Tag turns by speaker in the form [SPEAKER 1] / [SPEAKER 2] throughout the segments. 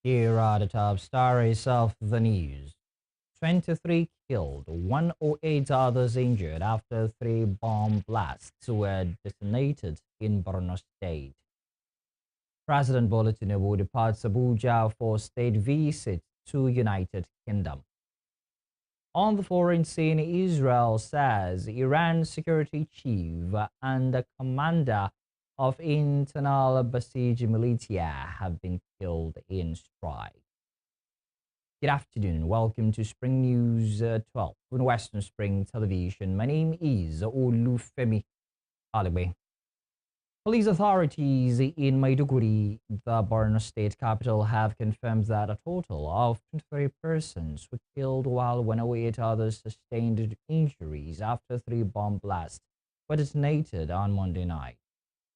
[SPEAKER 1] Here are the top stories of the news. 23 killed, 108 others injured after three bomb blasts were detonated in Borno State. President Bola Tinubu departs Abuja for state visit to United Kingdom. On the foreign scene, Israel says Iran's security chief and the commander of internal Basij militia have been killed in strike. Good afternoon. Welcome to Spring News 12 on Western Spring Television. My name is Olufemi Alibe. Police authorities in Maiduguri, the Borno state capital, have confirmed that a total of 23 persons were killed while 108 others sustained injuries after three bomb blasts were detonated on Monday night.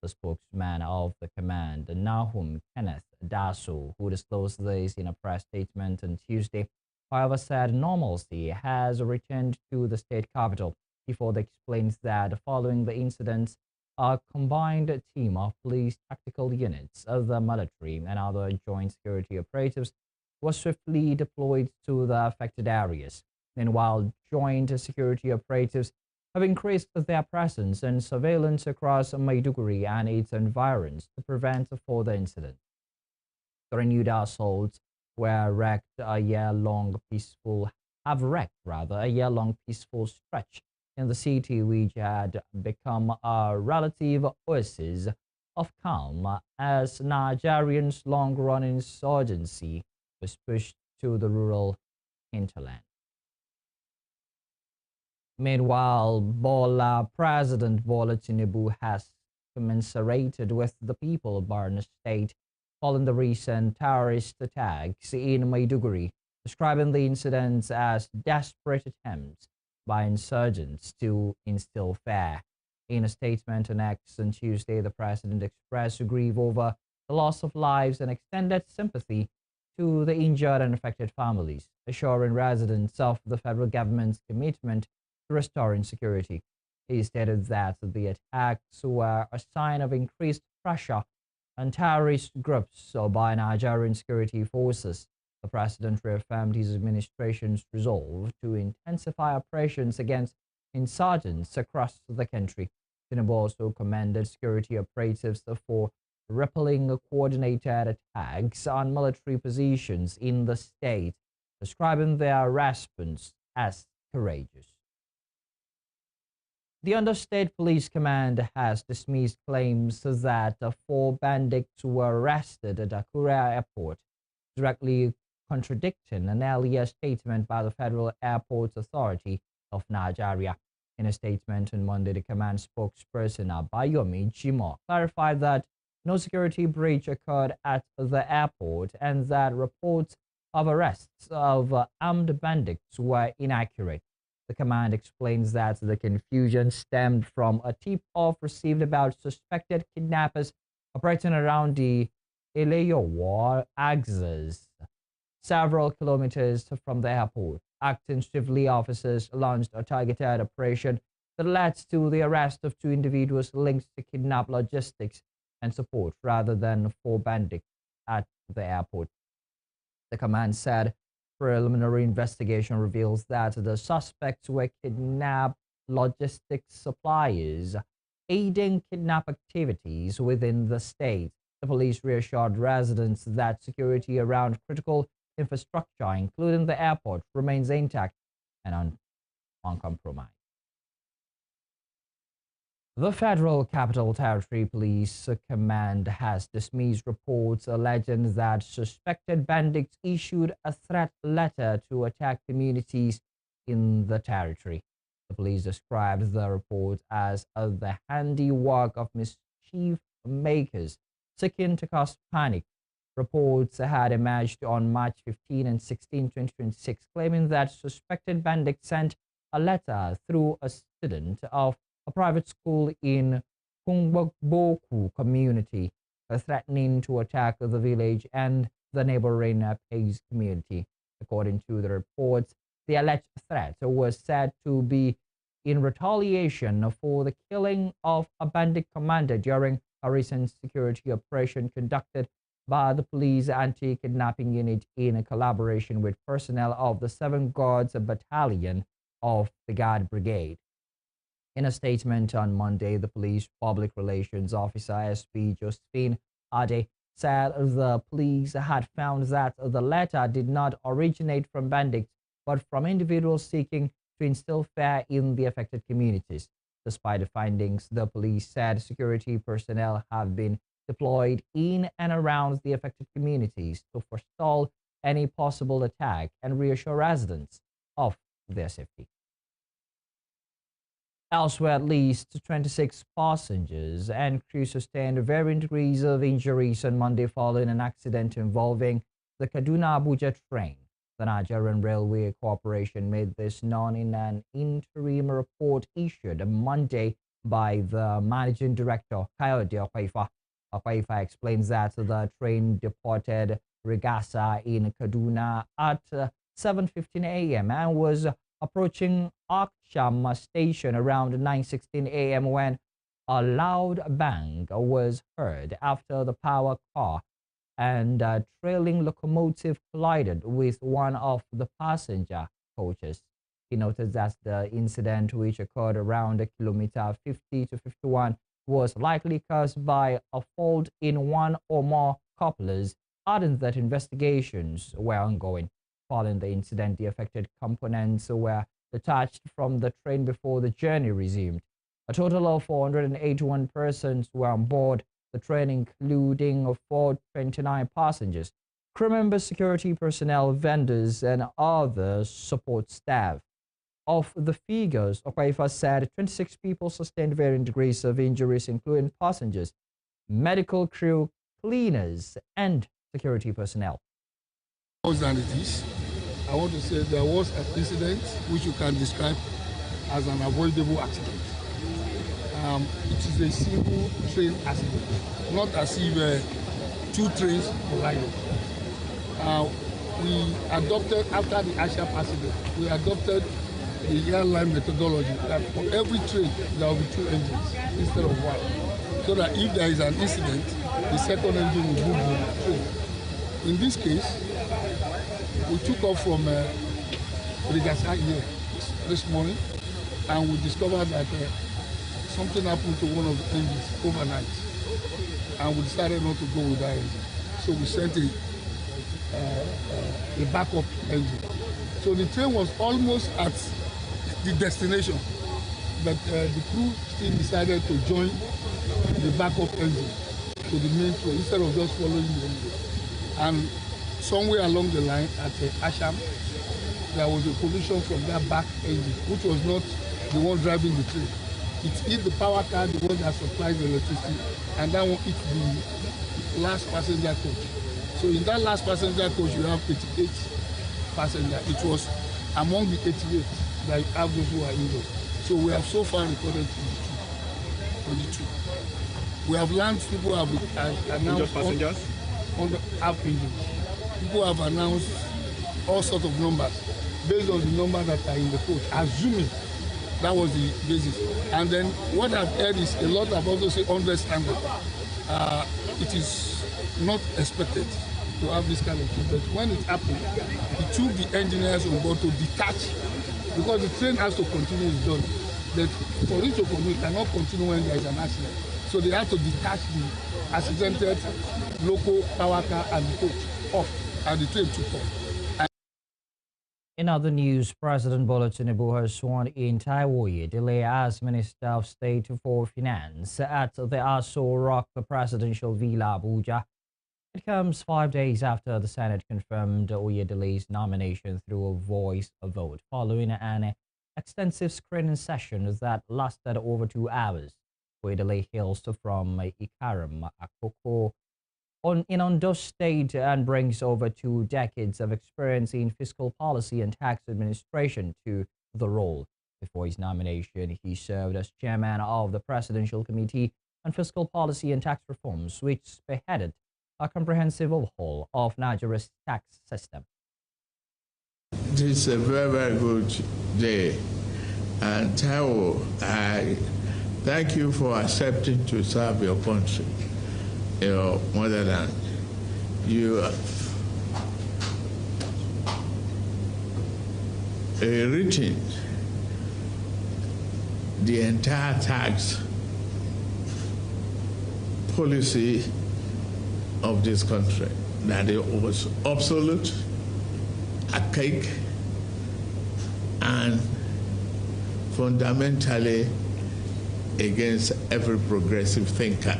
[SPEAKER 1] The spokesman of the command, Nahum Kenneth Daso, who disclosed this in a press statement on Tuesday, however, said normalcy has returned to the state capital before they explained that following the incidents, a combined team of police tactical units of the military and other joint security operatives was swiftly deployed to the affected areas. Meanwhile, joint security operatives have increased their presence and surveillance across Maiduguri and its environs to prevent further incidents. The renewed assaults have wrecked a year-long peaceful stretch in the city, which had become a relative oasis of calm as Nigerians' long-running insurgency was pushed to the rural hinterland. Meanwhile, President Bola Tinubu has commiserated with the people of Borno State following the recent terrorist attacks in Maiduguri, describing the incidents as desperate attempts by insurgents to instill fear. In a statement on X on Tuesday, the president expressed grief over the loss of lives and extended sympathy to the injured and affected families, assuring residents of the federal government's commitment to restoring security. He stated that the attacks were a sign of increased pressure on terrorist groups by Nigerian security forces. The president reaffirmed his administration's resolve to intensify operations against insurgents across the country. Tinubu also commended security operatives for repelling coordinated attacks on military positions in the state, describing their response as courageous. The Understate Police Command has dismissed claims that four bandits were arrested at Akure Airport, directly contradicting an earlier statement by the Federal Airports Authority of Nigeria. In a statement on Monday, the command spokesperson Abayomi Jimo clarified that no security breach occurred at the airport and that reports of arrests of armed bandits were inaccurate. The command explains that the confusion stemmed from a tip-off received about suspected kidnappers operating around the Eleyowo axis, several kilometers from the airport. Acting swiftly, officers launched a targeted operation that led to the arrest of two individuals linked to kidnap logistics and support rather than four bandits at the airport. The command said preliminary investigation reveals that the suspects were kidnap logistics suppliers, aiding kidnap activities within the state. The police reassured residents that security around critical infrastructure, including the airport, remains intact and uncompromised. The Federal Capital Territory Police Command has dismissed reports alleging that suspected bandits issued a threat letter to attack communities in the territory. The police described the report as the handiwork of mischief makers seeking to cause panic. Reports had emerged on March 15 and 16, 2026, claiming that suspected bandits sent a letter through a student of a private school in Kungboku community, threatening to attack the village and the neighboring Pays community. According to the reports, the alleged threat was said to be in retaliation for the killing of a bandit commander during a recent security operation conducted by the police anti-kidnapping unit in collaboration with personnel of the 7th Guards Battalion of the Guard Brigade. In a statement on Monday, the police public relations officer SP Josephine Ade said the police had found that the letter did not originate from bandits but from individuals seeking to instill fear in the affected communities. Despite the findings, the police said security personnel have been deployed in and around the affected communities to forestall any possible attack and reassure residents of their safety. Elsewhere, at least 26 passengers and crew sustained varying degrees of injuries on Monday following an accident involving the Kaduna-Abuja train. The Nigerian Railway Corporation made this known in an interim report issued on Monday by the Managing Director, Kayode Okwaifa. Okwaifa explains that the train departed Rigasa in Kaduna at 7:15 a.m. and was approaching Aksham station around 9:16 a.m. when a loud bang was heard after the power car and a trailing locomotive collided with one of the passenger coaches. He noted that the incident, which occurred around kilometer 50 to 51, was likely caused by a fault in one or more couplers, adding that investigations were ongoing. Following the incident, the affected components were detached from the train before the journey resumed. A total of 481 persons were on board the train, including 429 passengers, crew members, security personnel, vendors, and other support staff. Of the figures, Okwaifa said 26 people sustained varying degrees of injuries, including passengers, medical crew, cleaners, and security personnel.
[SPEAKER 2] Than it is, I want to say there was an incident which you can describe as an avoidable accident. It is a single train accident, not as if two trains collided. We adopted, after the Asham accident, we adopted the airline methodology that for every train there will be two engines instead of one, so that if there is an incident, the second engine will move the train. In this case, we took off from Rigasa here this morning, and we discovered that something happened to one of the engines overnight, and we decided not to go with that engine. So we sent a backup engine. So the train was almost at the destination, but the crew still decided to join the backup engine to the main train instead of just following the engine. And somewhere along the line at Asham, there was a collision from that back engine, which was not the one driving the train. It hit the power car, the one that supplies the electricity, and that one hit the last passenger coach. So in that last passenger coach, you have 88 passengers. It was among the 88 that you have those who are injured. So we have so far recorded 22. We have learned people have announced passengers on the half injuries. People have announced all sorts of numbers based on the number that are in the coach, assuming that was the basis. And then what I've heard is a lot have also said 100 standard. It is not expected to have this kind of thing, but when it happened, it took the engineers on board to detach, because the train has to continue its journey. But for it to continue, it cannot continue when there is an accident. So they have to detach the accidented local power car and the coach off, and the train took off.
[SPEAKER 1] In other news, President Bola Tinubu has sworn in Taiwo Delay as Minister of State for Finance at the Aso Rock Presidential Villa, Abuja. It comes 5 days after the Senate confirmed Oyedelei's nomination through a voice vote, following an extensive screening session that lasted over 2 hours. Oyedelei hails from Ikaram, Akoko, in Ondo State, and brings over 2 decades of experience in fiscal policy and tax administration to the role. Before his nomination, he served as chairman of the Presidential Committee on Fiscal Policy and Tax Reforms, which spearheaded a comprehensive overhaul of Nigeria's tax system.
[SPEAKER 3] This is a very, very good day. And Taiwo, I thank you for accepting to serve your country, your motherland. you have written the entire tax policy of this country, that it was obsolete, archaic, and fundamentally against every progressive thinker.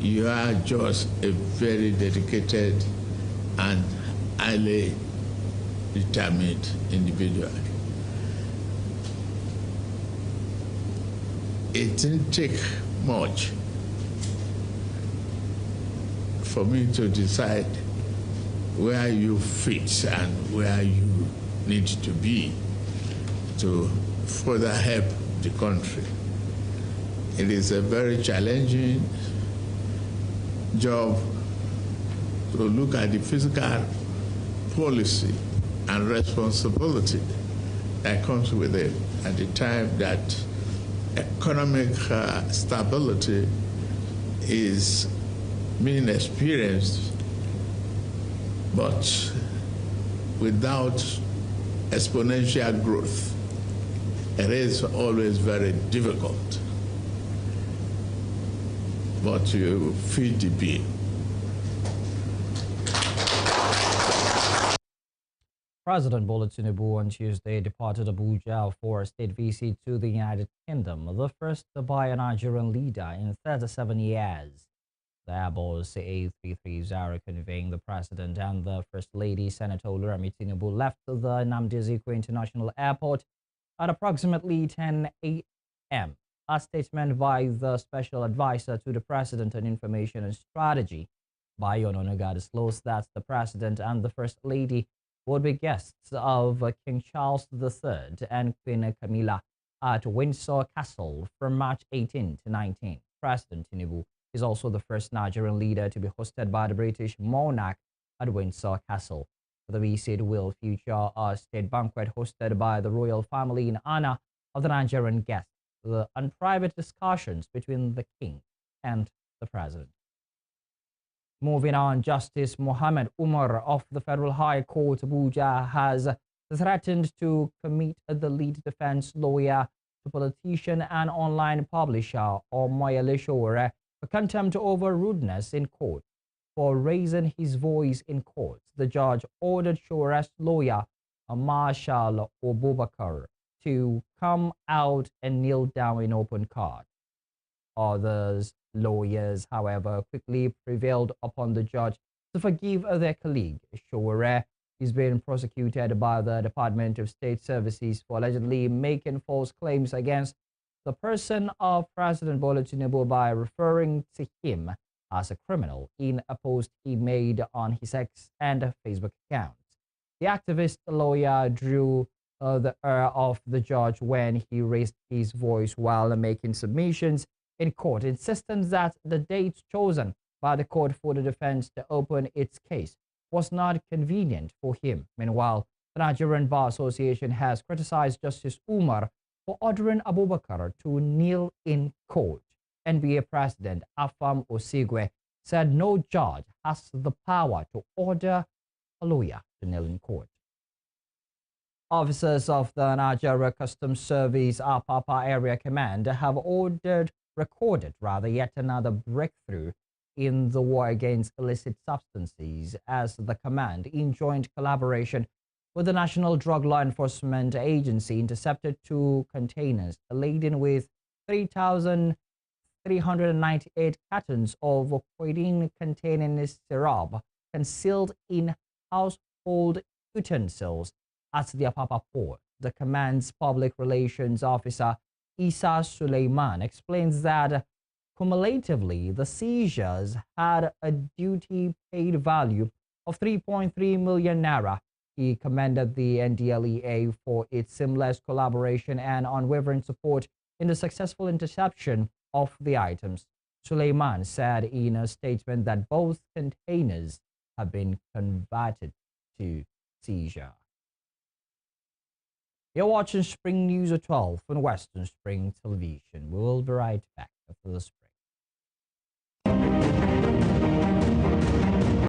[SPEAKER 3] You are just a very dedicated and highly determined individual. It didn't take much for me to decide where you fit and where you need to be to further help the country. It is a very challenging job to look at the fiscal policy and responsibility that comes with it at the time that economic stability is being experienced, but without exponential growth. It is always very difficult, but you feed the bill.
[SPEAKER 1] President Bola Tinubu on Tuesday departed Abuja for a state visit to the United Kingdom, the first by a Nigerian leader in 37 years. The Airbus A330 conveying the President and the First Lady, Senator Oluremi Tinubu, left the Nnamdi Azikiwe International Airport at approximately 10 a.m. A statement by the Special Advisor to the President on Information and Strategy, Bayo Onanuga, disclosed that the President and the First Lady would be guests of King Charles III and Queen Camilla at Windsor Castle from March 18 to 19. President Tinubu is also the first Nigerian leader to be hosted by the British monarch at Windsor Castle. The visit will feature a state banquet hosted by the royal family in honor of the Nigerian guests and private discussions between the king and the president. Moving on, Justice Mohammed Umar of the Federal High Court Abuja has threatened to commit the lead defense lawyer to politician and online publisher Omoyele Sowore for contempt over rudeness in court. For raising his voice in court, the judge ordered Showore's lawyer, Marshal Obubakar, to come out and kneel down in open court. Others lawyers, however, quickly prevailed upon the judge to forgive their colleague. Showore is being prosecuted by the Department of State Services for allegedly making false claims against the person of President Bola Tinubu by referring to him as a criminal in a post he made on his X and Facebook accounts. The activist lawyer drew the ire of the judge when he raised his voice while making submissions in court, insisting that the date chosen by the court for the defense to open its case was not convenient for him. Meanwhile, the Nigerian Bar Association has criticized Justice Umar for ordering Abubakar to kneel in court. NBA President Afam Osigwe said no judge has the power to order a lawyer to kneel in court. Officers of the Nigeria Customs Service Apapa Area Command have recorded yet another breakthrough in the war against illicit substances as the command, in joint collaboration with the National Drug Law Enforcement Agency, intercepted 2 containers laden with 3,398 cartons of codeine containing syrup concealed in household utensils at the Apapa port. The command's public relations officer, Isa Suleiman, explains that cumulatively the seizures had a duty paid value of 3.3 million naira. He commended the NDLEA for its seamless collaboration and unwavering support in the successful interception of the items. Suleiman said in a statement that both containers have been converted to seizure. You're watching Spring News at 12 on Western Spring Television. We will be right back after this break.